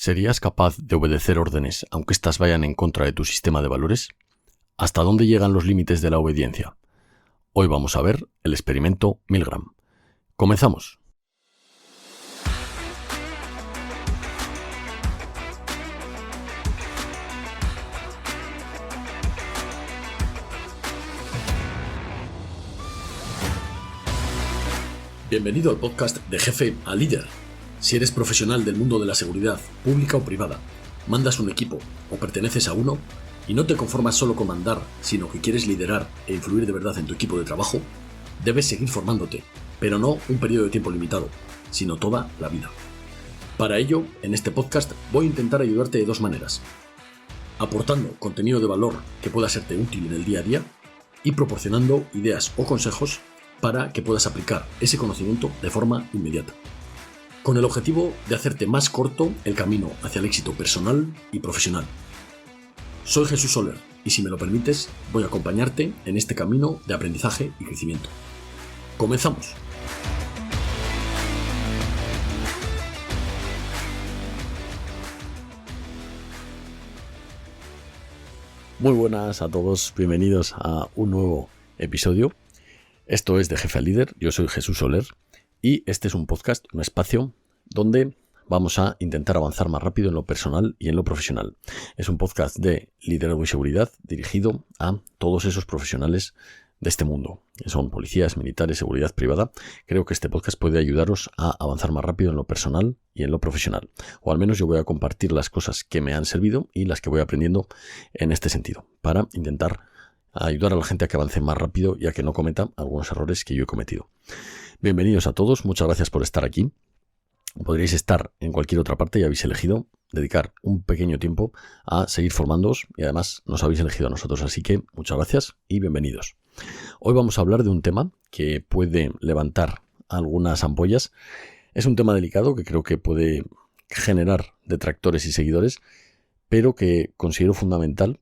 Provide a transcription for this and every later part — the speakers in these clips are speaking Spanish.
¿Serías capaz de obedecer órdenes aunque éstas vayan en contra de tu sistema de valores? ¿Hasta dónde llegan los límites de la obediencia? Hoy vamos a ver el experimento Milgram. ¡Comenzamos! Bienvenido al podcast de Jefe a Líder. Si eres profesional del mundo de la seguridad, pública o privada, mandas un equipo o perteneces a uno y no te conformas solo con mandar, sino que quieres liderar e influir de verdad en tu equipo de trabajo, debes seguir formándote, pero no un periodo de tiempo limitado, sino toda la vida. Para ello, en este podcast voy a intentar ayudarte de dos maneras: aportando contenido de valor que pueda serte útil en el día a día y proporcionando ideas o consejos para que puedas aplicar ese conocimiento de forma inmediata, con el objetivo de hacerte más corto el camino hacia el éxito personal y profesional. Soy Jesús Soler y, si me lo permites, voy a acompañarte en este camino de aprendizaje y crecimiento. ¡Comenzamos! Muy buenas a todos, bienvenidos a un nuevo episodio. Esto es de Jefe a Líder, yo soy Jesús Soler y este es un podcast, un espacio donde vamos a intentar avanzar más rápido en lo personal y en lo profesional. Es un podcast de liderazgo y seguridad dirigido a todos esos profesionales de este mundo, que son policías, militares, seguridad privada. Creo que este podcast puede ayudaros a avanzar más rápido en lo personal y en lo profesional. O al menos yo voy a compartir las cosas que me han servido y las que voy aprendiendo en este sentido, para intentar ayudar a la gente a que avance más rápido y a que no cometa algunos errores que yo he cometido. Bienvenidos a todos, muchas gracias por estar aquí. Podríais estar en cualquier otra parte y habéis elegido dedicar un pequeño tiempo a seguir formándoos y además nos habéis elegido a nosotros, así que muchas gracias y bienvenidos. Hoy vamos a hablar de un tema que puede levantar algunas ampollas. Es un tema delicado que creo que puede generar detractores y seguidores, pero que considero fundamental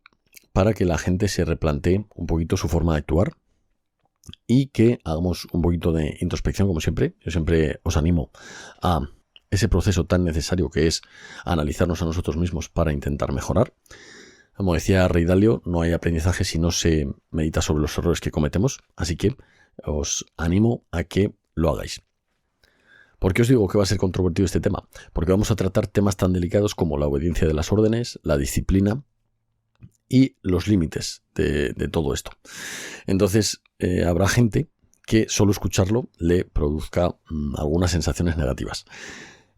para que la gente se replantee un poquito su forma de actuar y que hagamos un poquito de introspección, como siempre. Yo siempre os animo a ese proceso tan necesario que es analizarnos a nosotros mismos para intentar mejorar. Como decía Rey Dalio, no hay aprendizaje si no se medita sobre los errores que cometemos, así que os animo a que lo hagáis. ¿Por qué os digo que va a ser controvertido este tema? Porque vamos a tratar temas tan delicados como la obediencia de las órdenes, la disciplina y los límites de todo esto. Entonces, habrá gente que solo escucharlo le produzca algunas sensaciones negativas.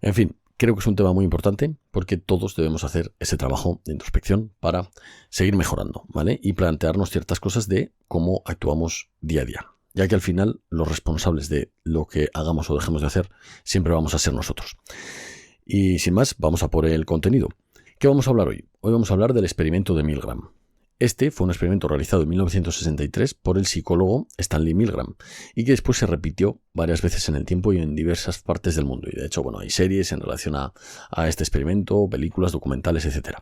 En fin, creo que es un tema muy importante porque todos debemos hacer ese trabajo de introspección para seguir mejorando, ¿vale? Y plantearnos ciertas cosas de cómo actuamos día a día, ya que al final los responsables de lo que hagamos o dejemos de hacer siempre vamos a ser nosotros. Y sin más, vamos a por el contenido. ¿Qué vamos a hablar hoy? Hoy vamos a hablar del experimento de Milgram. Este fue un experimento realizado en 1963 por el psicólogo Stanley Milgram y que después se repitió varias veces en el tiempo y en diversas partes del mundo. Y de hecho, hay series en relación a este experimento, películas, documentales, etc.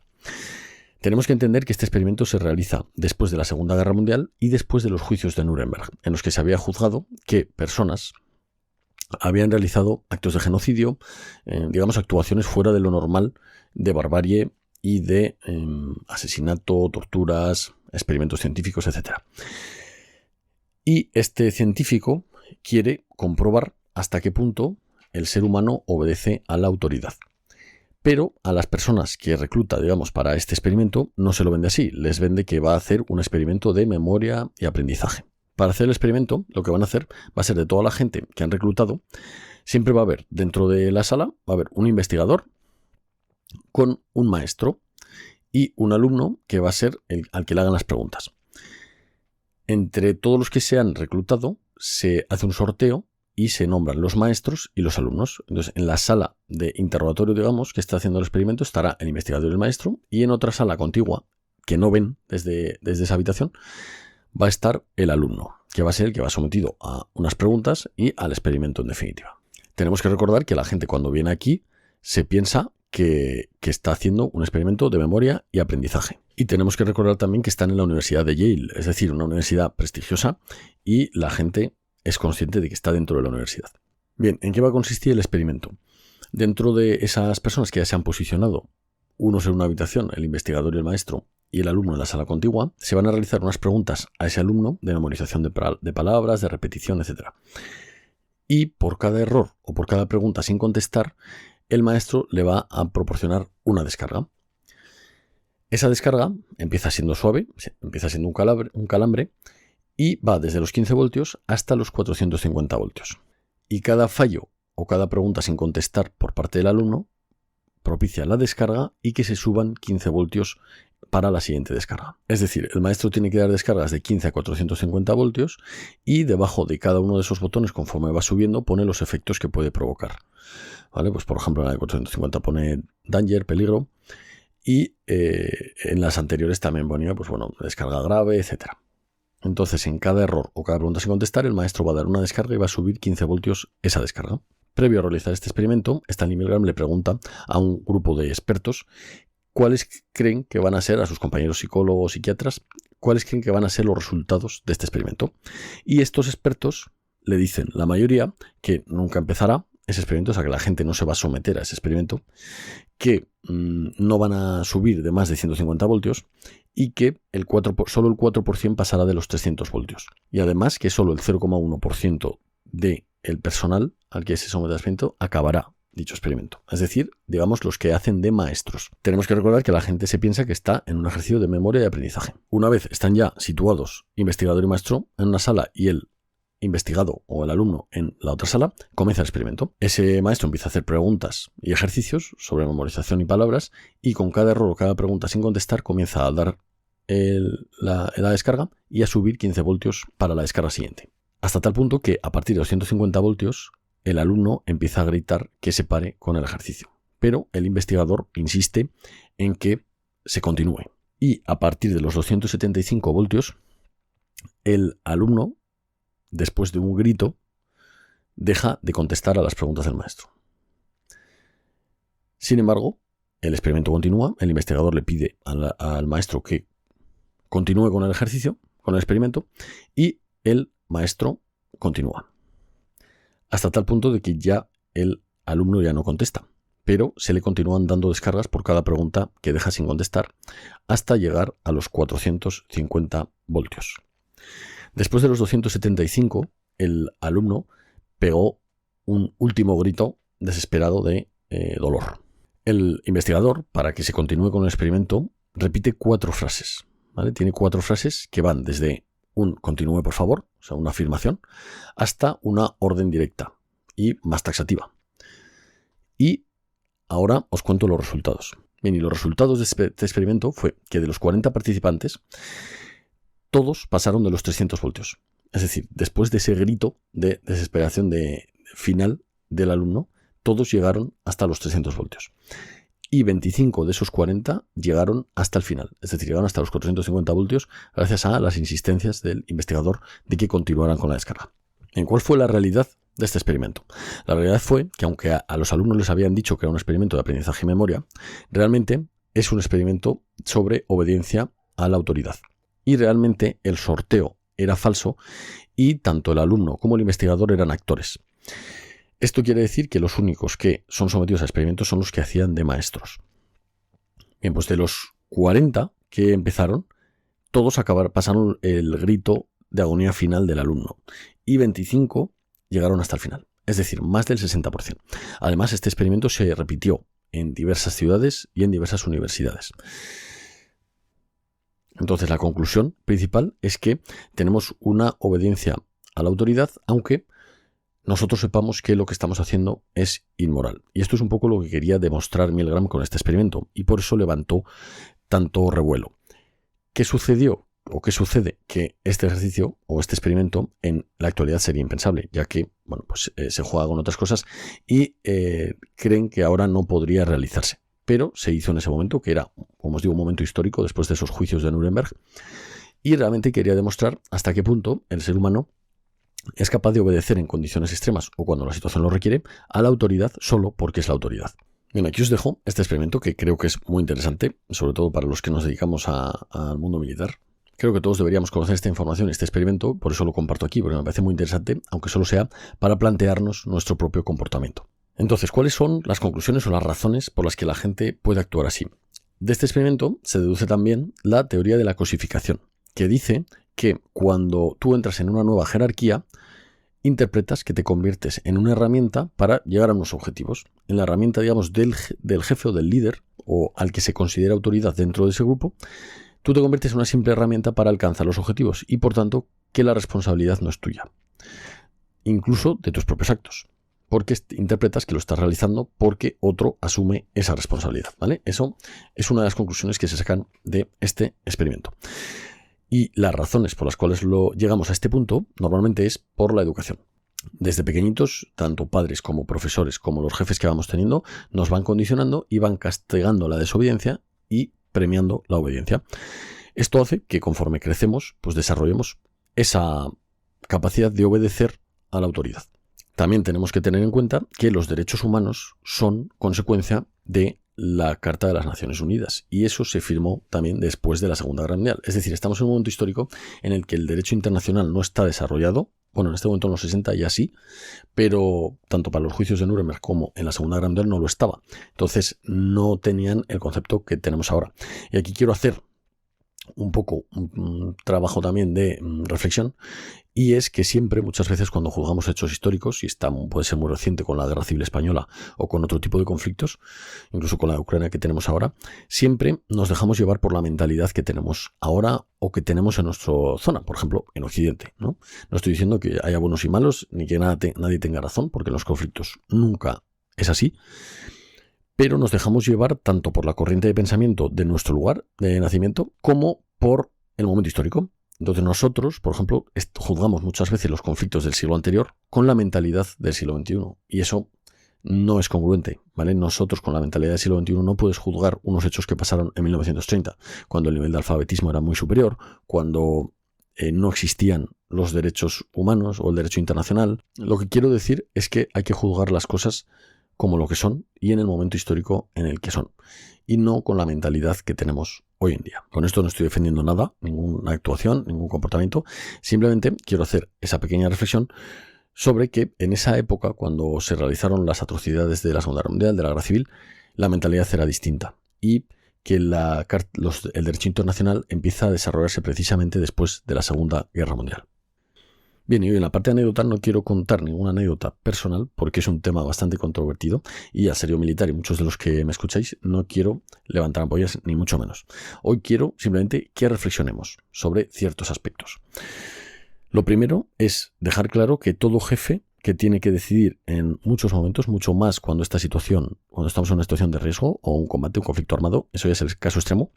Tenemos que entender que este experimento se realiza después de la Segunda Guerra Mundial y después de los juicios de Nuremberg, en los que se había juzgado que personas habían realizado actos de genocidio, actuaciones fuera de lo normal, de barbarie y de asesinato, torturas, experimentos científicos, etc. Y este científico quiere comprobar hasta qué punto el ser humano obedece a la autoridad. Pero a las personas que recluta, para este experimento, no se lo vende así. Les vende que va a hacer un experimento de memoria y aprendizaje. Para hacer el experimento, lo que van a hacer va a ser, de toda la gente que han reclutado, siempre va a haber dentro de la sala, va a haber un investigador con un maestro y un alumno que va a ser al que le hagan las preguntas. Entre todos los que se han reclutado se hace un sorteo y se nombran los maestros y los alumnos. Entonces, en la sala de interrogatorio, que está haciendo el experimento, estará el investigador y el maestro, y en otra sala contigua, que no ven desde esa habitación, va a estar el alumno, que va a ser el que va sometido a unas preguntas y al experimento en definitiva. Tenemos que recordar que la gente, cuando viene aquí, se piensa que está haciendo un experimento de memoria y aprendizaje. Y tenemos que recordar también que están en la Universidad de Yale, es decir, una universidad prestigiosa, y la gente es consciente de que está dentro de la universidad. Bien, ¿en qué va a consistir el experimento? Dentro de esas personas que ya se han posicionado, unos en una habitación, el investigador y el maestro, y el alumno en la sala contigua, se van a realizar unas preguntas a ese alumno de memorización de palabras, de repetición, etc. Y por cada error o por cada pregunta sin contestar, el maestro le va a proporcionar una descarga. Esa descarga empieza siendo suave, empieza siendo un calambre, y va desde los 15 voltios hasta los 450 voltios. Y cada fallo o cada pregunta sin contestar por parte del alumno propicia la descarga y que se suban 15 voltios para la siguiente descarga. Es decir, el maestro tiene que dar descargas de 15 a 450 voltios y debajo de cada uno de esos botones, conforme va subiendo, pone los efectos que puede provocar. ¿Vale? Pues por ejemplo en la de 450 pone danger, peligro, y en las anteriores también ponía pues bueno, descarga grave, etc. Entonces en cada error o cada pregunta sin contestar, el maestro va a dar una descarga y va a subir 15 voltios esa descarga. Previo a realizar este experimento, Stanley Milgram le pregunta a un grupo de expertos cuáles creen que van a ser, a sus compañeros psicólogos, psiquiatras, cuáles creen que van a ser los resultados de este experimento. Y estos expertos le dicen, la mayoría, que nunca empezará ese experimento, o sea que la gente no se va a someter a ese experimento, que no van a subir de más de 150 voltios y que solo el 4% pasará de los 300 voltios. Y además que solo el 0,1% del personal al que se somete al experimento acabará dicho experimento. Es decir, digamos, los que hacen de maestros. Tenemos que recordar que la gente se piensa que está en un ejercicio de memoria y aprendizaje. Una vez están ya situados investigador y maestro en una sala y el investigado o el alumno en la otra sala, comienza el experimento. Ese maestro empieza a hacer preguntas y ejercicios sobre memorización y palabras y con cada error o cada pregunta sin contestar comienza a dar la descarga y a subir 15 voltios para la descarga siguiente. Hasta tal punto que a partir de los 150 voltios el alumno empieza a gritar que se pare con el ejercicio. Pero el investigador insiste en que se continúe. Y a partir de los 275 voltios, el alumno, después de un grito, deja de contestar a las preguntas del maestro. Sin embargo, el experimento continúa, el investigador le pide al maestro que continúe con el ejercicio, con el experimento, y el maestro continúa. Hasta tal punto de que ya el alumno ya no contesta, pero se le continúan dando descargas por cada pregunta que deja sin contestar hasta llegar a los 450 voltios. Después de los 275, el alumno pegó un último grito desesperado de dolor. El investigador, para que se continúe con el experimento, repite 4 frases. ¿Vale? Tiene 4 frases que van desde un continúe por favor, o sea, una afirmación, hasta una orden directa y más taxativa. Y ahora os cuento los resultados. Bien, y los resultados de este experimento fue que de los 40 participantes, todos pasaron de los 300 voltios. Es decir, después de ese grito de desesperación final del alumno, todos llegaron hasta los 300 voltios. Y 25 de esos 40 llegaron hasta el final. Es decir, llegaron hasta los 450 voltios gracias a las insistencias del investigador de que continuaran con la descarga. ¿En cuál fue la realidad de este experimento? La realidad fue que aunque a los alumnos les habían dicho que era un experimento de aprendizaje y memoria, realmente es un experimento sobre obediencia a la autoridad. Y realmente el sorteo era falso y tanto el alumno como el investigador eran actores. Esto quiere decir que los únicos que son sometidos a experimentos son los que hacían de maestros. Bien, pues de los 40 que empezaron, todos pasaron el grito de agonía final del alumno y 25 llegaron hasta el final, es decir, más del 60%. Además, este experimento se repitió en diversas ciudades y en diversas universidades. Entonces, la conclusión principal es que tenemos una obediencia a la autoridad, aunque nosotros sepamos que lo que estamos haciendo es inmoral. Y esto es un poco lo que quería demostrar Milgram con este experimento, y por eso levantó tanto revuelo. ¿Qué sucedió o qué sucede? Que este ejercicio o este experimento en la actualidad sería impensable, ya que bueno, pues, se juega con otras cosas y creen que ahora no podría realizarse. Pero se hizo en ese momento, que era, como os digo, un momento histórico después de esos juicios de Nuremberg, y realmente quería demostrar hasta qué punto el ser humano es capaz de obedecer en condiciones extremas o cuando la situación lo requiere a la autoridad solo porque es la autoridad. Bien, aquí os dejo este experimento que creo que es muy interesante, sobre todo para los que nos dedicamos al mundo militar. Creo que todos deberíamos conocer esta información, este experimento, por eso lo comparto aquí, porque me parece muy interesante, aunque solo sea para plantearnos nuestro propio comportamiento. Entonces, ¿cuáles son las conclusiones o las razones por las que la gente puede actuar así? De este experimento se deduce también la teoría de la cosificación, que dice que cuando tú entras en una nueva jerarquía, interpretas que te conviertes en una herramienta para llegar a unos objetivos. En la herramienta, digamos, del jefe o del líder, o al que se considera autoridad dentro de ese grupo, tú te conviertes en una simple herramienta para alcanzar los objetivos y, por tanto, que la responsabilidad no es tuya, incluso de tus propios actos, porque interpretas que lo estás realizando porque otro asume esa responsabilidad, ¿vale? Eso es una de las conclusiones que se sacan de este experimento. Y las razones por las cuales llegamos a este punto normalmente es por la educación. Desde pequeñitos, tanto padres como profesores como los jefes que vamos teniendo nos van condicionando y van castigando la desobediencia y premiando la obediencia. Esto hace que conforme crecemos, pues desarrollemos esa capacidad de obedecer a la autoridad. También tenemos que tener en cuenta que los derechos humanos son consecuencia de la Carta de las Naciones Unidas, y eso se firmó también después de la Segunda Guerra Mundial. Es decir, estamos en un momento histórico en el que el derecho internacional no está desarrollado. Bueno, en este momento en los 60 ya sí, pero tanto para los juicios de Nuremberg como en la Segunda Guerra Mundial no lo estaba. Entonces no tenían el concepto que tenemos ahora. Y aquí quiero hacer un poco un trabajo también de reflexión, y es que siempre, muchas veces cuando juzgamos hechos históricos, y puede ser muy reciente con la Guerra Civil Española o con otro tipo de conflictos, incluso con la de Ucrania que tenemos ahora, siempre nos dejamos llevar por la mentalidad que tenemos ahora o que tenemos en nuestra zona, por ejemplo, en Occidente, ¿no? No estoy diciendo que haya buenos y malos, ni que nadie tenga razón, porque en los conflictos nunca es así, pero nos dejamos llevar tanto por la corriente de pensamiento de nuestro lugar de nacimiento como por el momento histórico. Entonces nosotros, por ejemplo, juzgamos muchas veces los conflictos del siglo anterior con la mentalidad del siglo XXI, y eso no es congruente, ¿vale? Nosotros con la mentalidad del siglo XXI no puedes juzgar unos hechos que pasaron en 1930, cuando el nivel de alfabetismo era muy superior, cuando no existían los derechos humanos o el derecho internacional. Lo que quiero decir es que hay que juzgar las cosas como lo que son y en el momento histórico en el que son, y no con la mentalidad que tenemos hoy en día. Con esto no estoy defendiendo nada, ninguna actuación, ningún comportamiento, simplemente quiero hacer esa pequeña reflexión sobre que en esa época, cuando se realizaron las atrocidades de la Segunda Guerra Mundial, de la Guerra Civil, la mentalidad era distinta, y que el derecho internacional empieza a desarrollarse precisamente después de la Segunda Guerra Mundial. Bien, y hoy en la parte de anécdota no quiero contar ninguna anécdota personal porque es un tema bastante controvertido, y al ser yo militar y muchos de los que me escucháis no quiero levantar ampollas ni mucho menos. Hoy quiero simplemente que reflexionemos sobre ciertos aspectos. Lo primero es dejar claro que todo jefe que tiene que decidir en muchos momentos, mucho más cuando estamos en una situación de riesgo o un combate, un conflicto armado, eso ya es el caso extremo,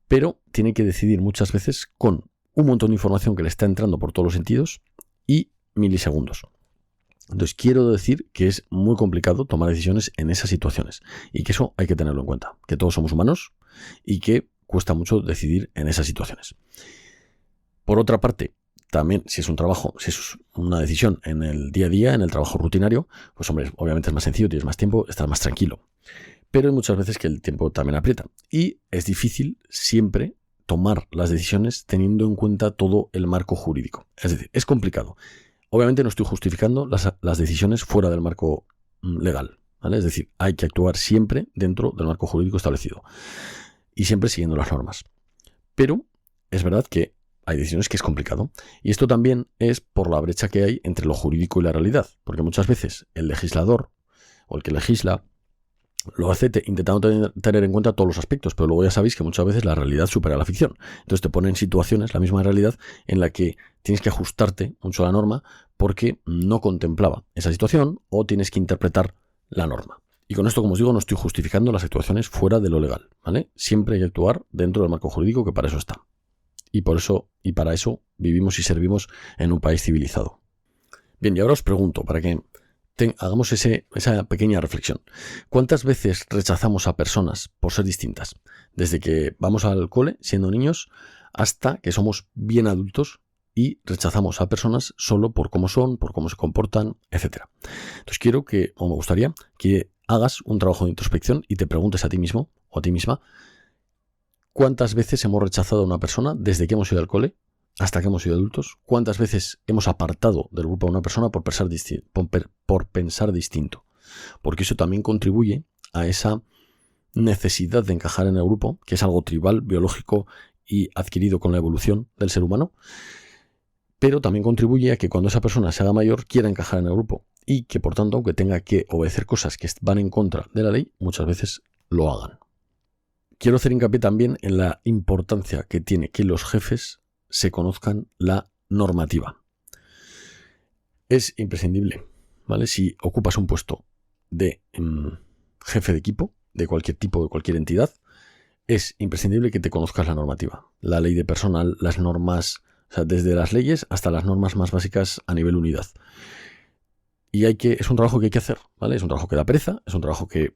pero tiene que decidir muchas veces con un montón de información que le está entrando por todos los sentidos y milisegundos. Entonces quiero decir que es muy complicado tomar decisiones en esas situaciones, y que eso hay que tenerlo en cuenta, que todos somos humanos y que cuesta mucho decidir en esas situaciones. Por otra parte, también si es un trabajo, si es una decisión en el día a día, en el trabajo rutinario, pues hombre, obviamente es más sencillo, tienes más tiempo, estás más tranquilo. Pero hay muchas veces que el tiempo también aprieta y es difícil siempre tomar las decisiones teniendo en cuenta todo el marco jurídico. Es decir, es complicado. Obviamente no estoy justificando las decisiones fuera del marco legal, ¿vale? Es decir, hay que actuar siempre dentro del marco jurídico establecido y siempre siguiendo las normas. Pero es verdad que hay decisiones que es complicado, y esto también es por la brecha que hay entre lo jurídico y la realidad, porque muchas veces el legislador o el que legisla lo hace intentando tener en cuenta todos los aspectos, pero luego ya sabéis que muchas veces la realidad supera la ficción. Entonces te pone en situaciones, la misma realidad, en la que tienes que ajustarte mucho a la norma porque no contemplaba esa situación, o tienes que interpretar la norma. Y con esto, como os digo, no estoy justificando las actuaciones fuera de lo legal, ¿vale? Siempre hay que actuar dentro del marco jurídico, que para eso está. Y para eso vivimos y servimos en un país civilizado. Bien, y ahora os pregunto, para que hagamos esa pequeña reflexión. ¿Cuántas veces rechazamos a personas por ser distintas? Desde que vamos al cole, siendo niños, hasta que somos bien adultos y rechazamos a personas solo por cómo son, por cómo se comportan, etc. Entonces me gustaría que hagas un trabajo de introspección y te preguntes a ti mismo o a ti misma cuántas veces hemos rechazado a una persona desde que hemos ido al cole hasta que hemos sido adultos. ¿Cuántas veces hemos apartado del grupo a una persona por pensar distinto? porque eso también contribuye a esa necesidad de encajar en el grupo, que es algo tribal, biológico y adquirido con la evolución del ser humano, pero también contribuye a que cuando esa persona se haga mayor quiera encajar en el grupo y que por tanto, aunque tenga que obedecer cosas que van en contra de la ley, muchas veces lo hagan. Quiero hacer hincapié también en la importancia que tiene que los jefes se conozcan la normativa. Es imprescindible, ¿vale? Si ocupas un puesto de jefe de equipo, de cualquier tipo, de cualquier entidad, es imprescindible que te conozcas la normativa. La ley de personal, las normas, o sea, desde las leyes hasta las normas más básicas a nivel unidad. Y es un trabajo que hay que hacer, ¿vale? Es un trabajo que da pereza, es un trabajo que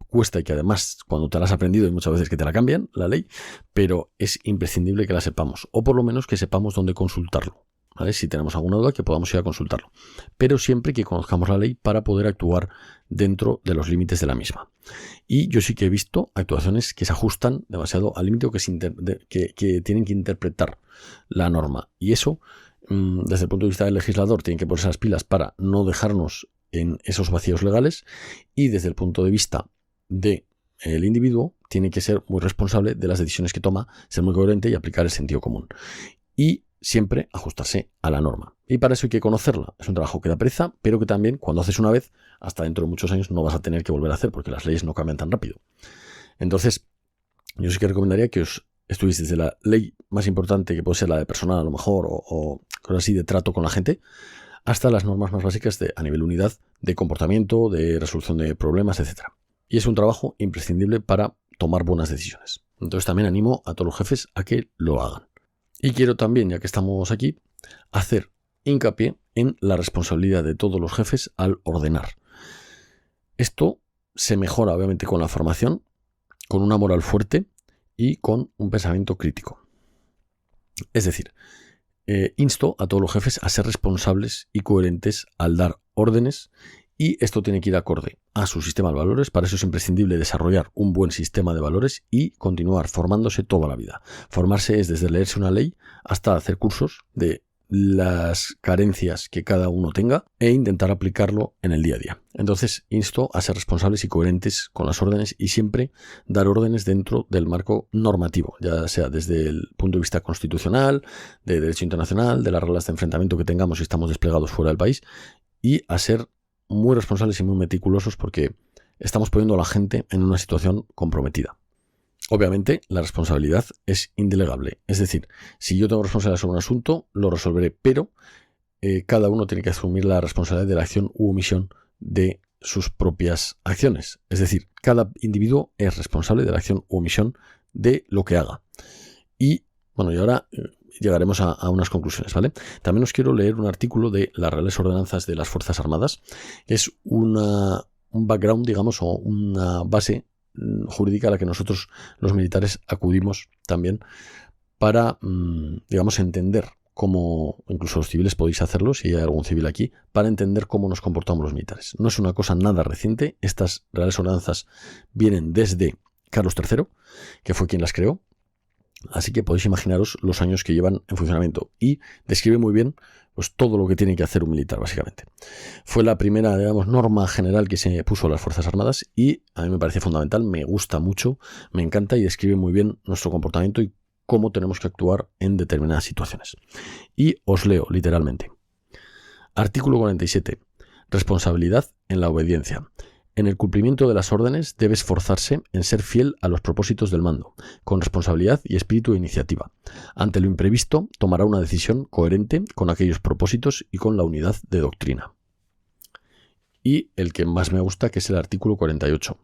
cuesta y que además cuando te la has aprendido hay muchas veces que te la cambian, la ley, pero es imprescindible que la sepamos, o por lo menos que sepamos dónde consultarlo, ¿vale? Si tenemos alguna duda que podamos ir a consultarlo, pero siempre que conozcamos la ley para poder actuar dentro de los límites de la misma. Y yo sí que he visto actuaciones que se ajustan demasiado al límite o que tienen que interpretar la norma, y eso desde el punto de vista del legislador tiene que ponerse las pilas para no dejarnos en esos vacíos legales, y desde el punto de vista del individuo tiene que ser muy responsable de las decisiones que toma, ser muy coherente y aplicar el sentido común y siempre ajustarse a la norma, y para eso hay que conocerla. Es un trabajo que da pereza, pero que también cuando haces una vez, hasta dentro de muchos años no vas a tener que volver a hacer porque las leyes no cambian tan rápido. Entonces yo sí que recomendaría que os estuviese desde la ley más importante, que puede ser la de personal a lo mejor, o cosas así de trato con la gente, hasta las normas más básicas a nivel unidad, de comportamiento, de resolución de problemas, etc. Y es un trabajo imprescindible para tomar buenas decisiones. Entonces también animo a todos los jefes a que lo hagan. Y quiero también, ya que estamos aquí, hacer hincapié en la responsabilidad de todos los jefes al ordenar. Esto se mejora obviamente con la formación, con una moral fuerte y con un pensamiento crítico. Es decir, insto a todos los jefes a ser responsables y coherentes al dar órdenes, y esto tiene que ir acorde a su sistema de valores. Para eso es imprescindible desarrollar un buen sistema de valores y continuar formándose toda la vida. Formarse es desde leerse una ley hasta hacer cursos de las carencias que cada uno tenga e intentar aplicarlo en el día a día. Entonces insto a ser responsables y coherentes con las órdenes y siempre dar órdenes dentro del marco normativo, ya sea desde el punto de vista constitucional, de derecho internacional, de las reglas de enfrentamiento que tengamos si estamos desplegados fuera del país, y a ser muy responsables y muy meticulosos porque estamos poniendo a la gente en una situación comprometida. Obviamente, la responsabilidad es indelegable. Es decir, si yo tengo responsabilidad sobre un asunto, lo resolveré, pero cada uno tiene que asumir la responsabilidad de la acción u omisión de sus propias acciones. Es decir, cada individuo es responsable de la acción u omisión de lo que haga. Y bueno, y ahora llegaremos a unas conclusiones, ¿vale? También os quiero leer un artículo de las Reales Ordenanzas de las Fuerzas Armadas. Es un background, digamos, o una base jurídica a la que nosotros los militares acudimos también para, digamos, entender cómo, incluso los civiles podéis hacerlo si hay algún civil aquí, para entender cómo nos comportamos los militares. No es una cosa nada reciente. Estas Reales Ordenanzas vienen desde Carlos III, que fue quien las creó, así que podéis imaginaros los años que llevan en funcionamiento, y describe muy bien pues todo lo que tiene que hacer un militar, básicamente. Fue la primera, digamos, norma general que se puso a las Fuerzas Armadas y a mí me parece fundamental, me gusta mucho, me encanta y describe muy bien nuestro comportamiento y cómo tenemos que actuar en determinadas situaciones. Y os leo literalmente. Artículo 47. Responsabilidad en la obediencia. En el cumplimiento de las órdenes debe esforzarse en ser fiel a los propósitos del mando, con responsabilidad y espíritu de iniciativa. Ante lo imprevisto, tomará una decisión coherente con aquellos propósitos y con la unidad de doctrina. Y el que más me gusta, que es el artículo 48.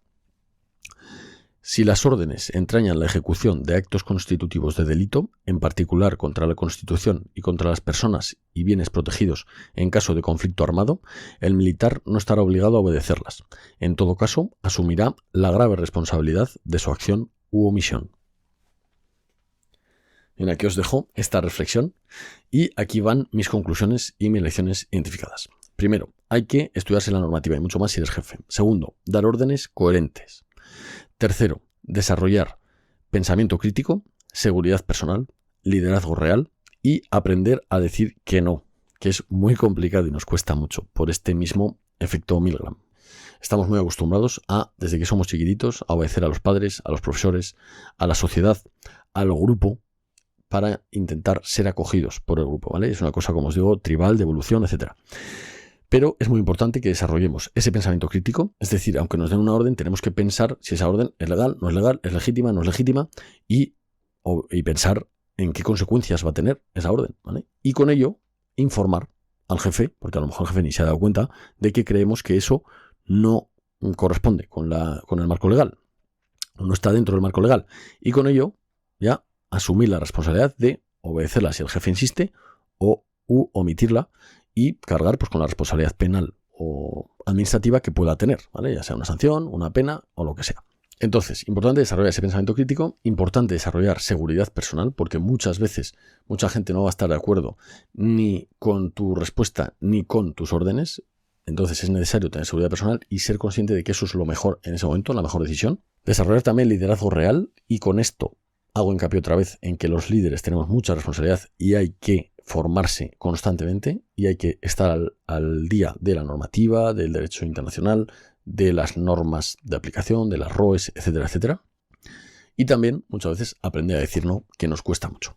Si las órdenes entrañan la ejecución de actos constitutivos de delito, en particular contra la Constitución y contra las personas y bienes protegidos en caso de conflicto armado, el militar no estará obligado a obedecerlas. En todo caso, asumirá la grave responsabilidad de su acción u omisión. Bien, aquí os dejo esta reflexión y aquí van mis conclusiones y mis lecciones identificadas. Primero, hay que estudiarse la normativa y mucho más si eres jefe. Segundo, dar órdenes coherentes. Tercero, desarrollar pensamiento crítico, seguridad personal, liderazgo real y aprender a decir que no, que es muy complicado y nos cuesta mucho por este mismo efecto Milgram. Estamos muy acostumbrados desde que somos chiquititos, a obedecer a los padres, a los profesores, a la sociedad, al grupo, para intentar ser acogidos por el grupo, ¿vale? Es una cosa, como os digo, tribal, de evolución, etc. Pero es muy importante que desarrollemos ese pensamiento crítico, es decir, aunque nos den una orden, tenemos que pensar si esa orden es legal, no es legal, es legítima, no es legítima, y pensar en qué consecuencias va a tener esa orden, ¿vale? Y con ello, informar al jefe, porque a lo mejor el jefe ni se ha dado cuenta, de que creemos que eso no corresponde con el marco legal, no está dentro del marco legal, y con ello ya asumir la responsabilidad de obedecerla si el jefe insiste u omitirla y cargar pues con la responsabilidad penal o administrativa que pueda tener, ¿vale? Ya sea una sanción, una pena o lo que sea. Entonces, importante desarrollar ese pensamiento crítico, importante desarrollar seguridad personal, porque muchas veces mucha gente no va a estar de acuerdo ni con tu respuesta ni con tus órdenes. Entonces es necesario tener seguridad personal y ser consciente de que eso es lo mejor en ese momento, la mejor decisión. Desarrollar también liderazgo real, y con esto hago hincapié otra vez en que los líderes tenemos mucha responsabilidad y hay que formarse constantemente y hay que estar al día de la normativa, del derecho internacional, de las normas de aplicación, de las ROEs, etcétera, etcétera. Y también muchas veces aprender a decir no, que nos cuesta mucho.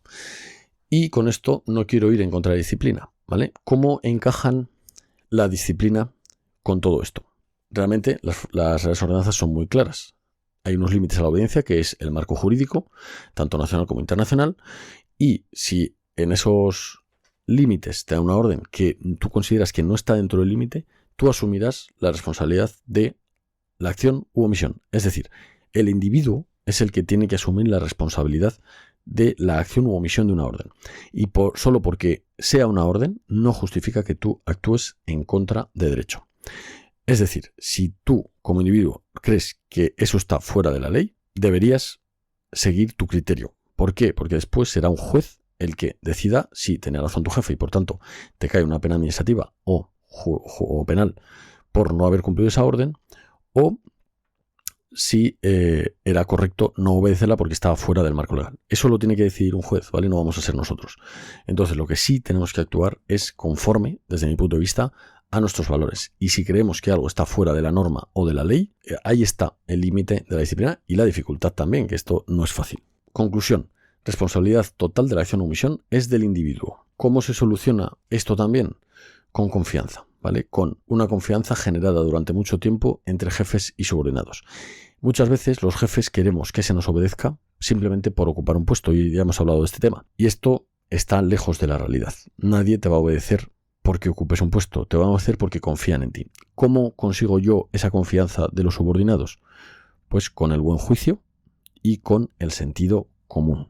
Y con esto no quiero ir en contra de la disciplina, ¿vale? ¿Cómo encajan la disciplina con todo esto? Realmente las reales ordenanzas son muy claras. Hay unos límites a la obediencia, que es el marco jurídico, tanto nacional como internacional, y si en esos límites te da una orden que tú consideras que no está dentro del límite, tú asumirás la responsabilidad de la acción u omisión. Es decir, el individuo es el que tiene que asumir la responsabilidad de la acción u omisión de una orden. Y solo porque sea una orden, no justifica que tú actúes en contra de derecho. Es decir, si tú como individuo crees que eso está fuera de la ley, deberías seguir tu criterio. ¿Por qué? Porque después será un juez el que decida si tenía razón tu jefe y por tanto te cae una pena administrativa o penal por no haber cumplido esa orden, o si era correcto no obedecerla porque estaba fuera del marco legal. Eso lo tiene que decidir un juez, ¿vale? No vamos a ser nosotros. Entonces lo que sí tenemos que actuar es conforme, desde mi punto de vista, a nuestros valores. Y si creemos que algo está fuera de la norma o de la ley, ahí está el límite de la disciplina y la dificultad también, que esto no es fácil. Conclusión. Responsabilidad total de la acción o omisión es del individuo. ¿Cómo se soluciona esto también? Con confianza, ¿vale? Con una confianza generada durante mucho tiempo entre jefes y subordinados. Muchas veces los jefes queremos que se nos obedezca simplemente por ocupar un puesto, y ya hemos hablado de este tema. Y esto está lejos de la realidad. Nadie te va a obedecer porque ocupes un puesto, te van a obedecer porque confían en ti. ¿Cómo consigo yo esa confianza de los subordinados? Pues con el buen juicio y con el sentido común.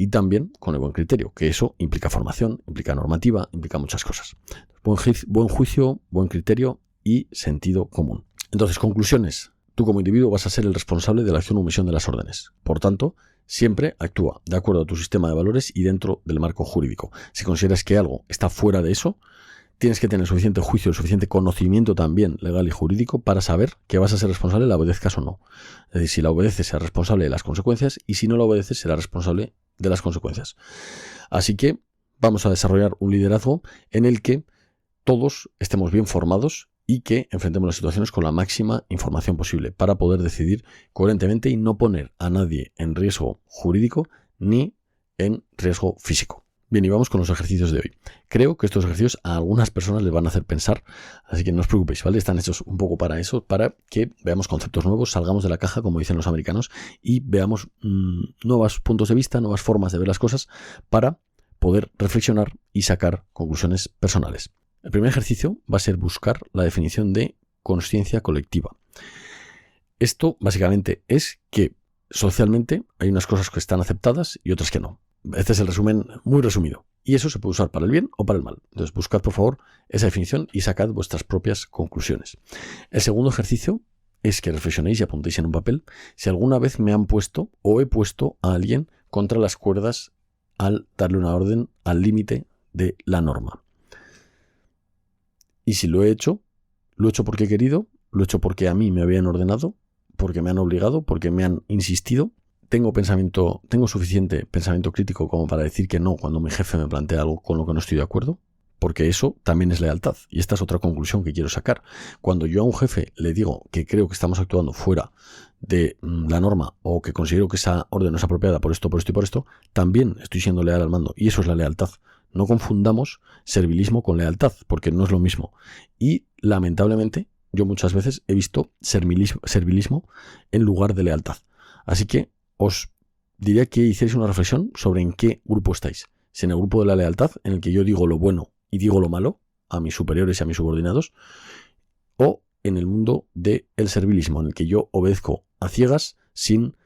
Y también con el buen criterio, que eso implica formación, implica normativa, implica muchas cosas. Buen juicio, buen criterio y sentido común. Entonces, conclusiones. Tú como individuo vas a ser el responsable de la acción o omisión de las órdenes. Por tanto, siempre actúa de acuerdo a tu sistema de valores y dentro del marco jurídico. Si consideras que algo está fuera de eso, tienes que tener suficiente juicio, suficiente conocimiento también legal y jurídico para saber que vas a ser responsable, la obedezcas o no. Es decir, si la obedeces serás responsable de las consecuencias y si no la obedeces serás responsable de las consecuencias. Así que vamos a desarrollar un liderazgo en el que todos estemos bien formados y que enfrentemos las situaciones con la máxima información posible para poder decidir coherentemente y no poner a nadie en riesgo jurídico ni en riesgo físico. Bien, y vamos con los ejercicios de hoy. Creo que estos ejercicios a algunas personas les van a hacer pensar, así que no os preocupéis, ¿vale? Están hechos un poco para eso, para que veamos conceptos nuevos, salgamos de la caja, como dicen los americanos, y veamos nuevos puntos de vista, nuevas formas de ver las cosas para poder reflexionar y sacar conclusiones personales. El primer ejercicio va a ser buscar la definición de consciencia colectiva. Esto básicamente es que socialmente hay unas cosas que están aceptadas y otras que no. Este es el resumen muy resumido. Y eso se puede usar para el bien o para el mal. Entonces buscad por favor esa definición y sacad vuestras propias conclusiones. El segundo ejercicio es que reflexionéis y apuntéis en un papel si alguna vez me han puesto o he puesto a alguien contra las cuerdas al darle una orden al límite de la norma. Y si lo he hecho porque he querido, lo he hecho porque a mí me habían ordenado, porque me han obligado, porque me han insistido. Tengo suficiente pensamiento crítico como para decir que no cuando mi jefe me plantea algo con lo que no estoy de acuerdo. porque eso también es lealtad. Y esta es otra conclusión que quiero sacar. Cuando yo a un jefe le digo que creo que estamos actuando fuera de la norma o que considero que esa orden no es apropiada por esto, por esto y por esto, también estoy siendo leal al mando. Y eso es la lealtad. No confundamos servilismo con lealtad, porque no es lo mismo. Y lamentablemente yo muchas veces he visto servilismo en lugar de lealtad. Así que os diría que hicierais una reflexión sobre en qué grupo estáis. Si en el grupo de la lealtad, en el que yo digo lo bueno y digo lo malo a mis superiores y a mis subordinados, o en el mundo del servilismo, en el que yo obedezco a ciegas sin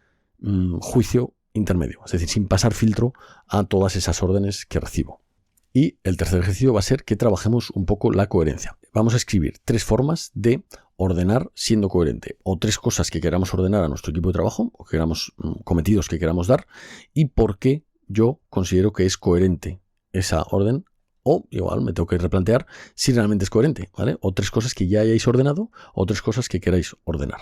juicio intermedio, es decir, sin pasar filtro a todas esas órdenes que recibo. Y el tercer ejercicio va a ser que trabajemos un poco la coherencia. Vamos a escribir 3 formas de ordenar siendo coherente, o 3 cosas que queramos ordenar a nuestro equipo de trabajo, o que queramos, cometidos que queramos dar, y por qué yo considero que es coherente esa orden, o igual me tengo que replantear si realmente es coherente, ¿vale? O 3 cosas que ya hayáis ordenado, o 3 cosas que queráis ordenar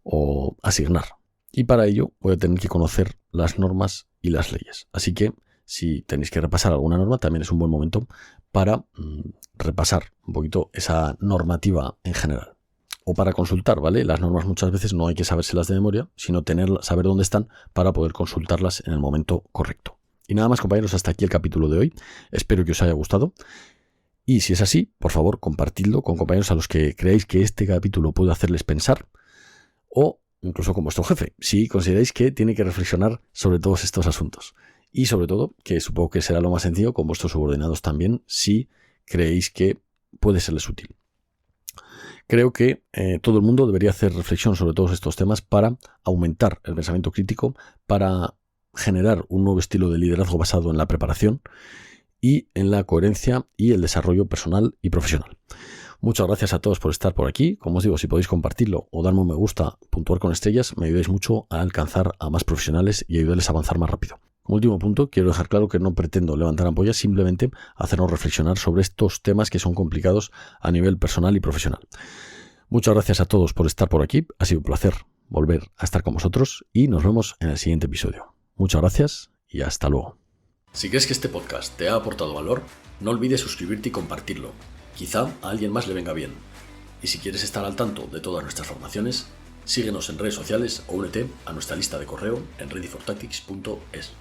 o asignar. Y para ello voy a tener que conocer las normas y las leyes. Así que si tenéis que repasar alguna norma, también es un buen momento para repasar un poquito esa normativa en general. O para consultar, ¿vale? Las normas muchas veces no hay que sabérselas de memoria, sino saber dónde están para poder consultarlas en el momento correcto. Y nada más, compañeros, hasta aquí el capítulo de hoy. Espero que os haya gustado. Y si es así, por favor, compartidlo con compañeros a los que creáis que este capítulo puede hacerles pensar, o incluso con vuestro jefe, si consideráis que tiene que reflexionar sobre todos estos asuntos. Y sobre todo, que supongo que será lo más sencillo, con vuestros subordinados también, si creéis que puede serles útil. Creo que todo el mundo debería hacer reflexión sobre todos estos temas para aumentar el pensamiento crítico, para generar un nuevo estilo de liderazgo basado en la preparación y en la coherencia y el desarrollo personal y profesional. Muchas gracias a todos por estar por aquí. Como os digo, si podéis compartirlo o darme un me gusta, puntuar con estrellas, me ayudáis mucho a alcanzar a más profesionales y ayudarles a avanzar más rápido. Como último punto, quiero dejar claro que no pretendo levantar ampollas, simplemente hacernos reflexionar sobre estos temas que son complicados a nivel personal y profesional. Muchas gracias a todos por estar por aquí. Ha sido un placer volver a estar con vosotros y nos vemos en el siguiente episodio. Muchas gracias y hasta luego. Si crees que este podcast te ha aportado valor, no olvides suscribirte y compartirlo. Quizá a alguien más le venga bien. Y si quieres estar al tanto de todas nuestras formaciones, síguenos en redes sociales o únete a nuestra lista de correo en readyfortactics.es.